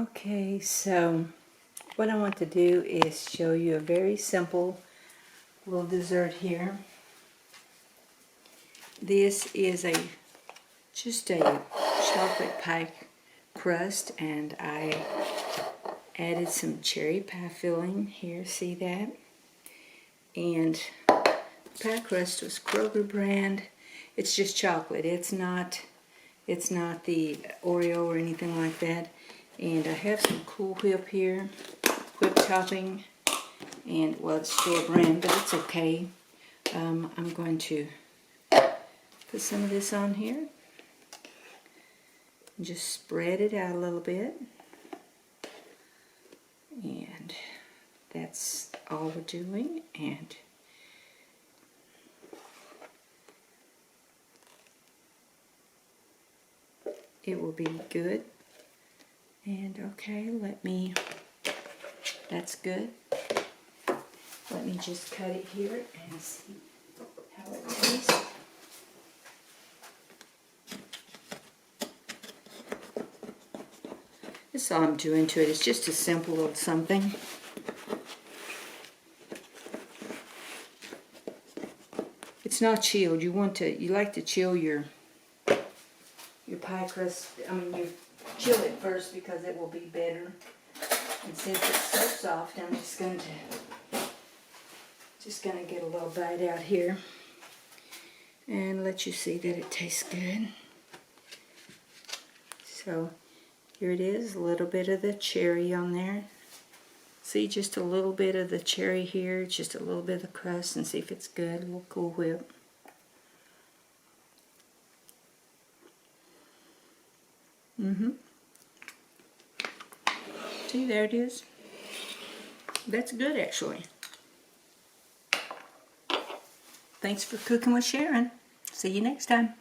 Okay, so what I want to do is show you a very simple little dessert here. This is just a chocolate pie crust, and I added some cherry pie filling here, see that? And pie crust was Kroger brand. It's just chocolate. It's not the Oreo or anything like that. And I have some Cool Whip here, whip topping, and well, it's store brand, but it's okay. I'm going to put some of this on here and just spread it out a little bit, and that's all we're doing. And it will be good. And okay, that's good. Let me just cut it here and see how it tastes. That's all I'm doing to it. It's just a simple little something. It's not chilled. You like to chill your pie crust. You chill it first because it will be better. And since it's so soft, I'm just going to get a little bite out here and let you see that it tastes good. So here it is, a little bit of the cherry on there. See, just a little bit of the cherry here, just a little bit of the crust, and see if it's good. A little Cool Whip. See, there it is. That's good, actually. Thanks for cooking with Sharon. See you next time.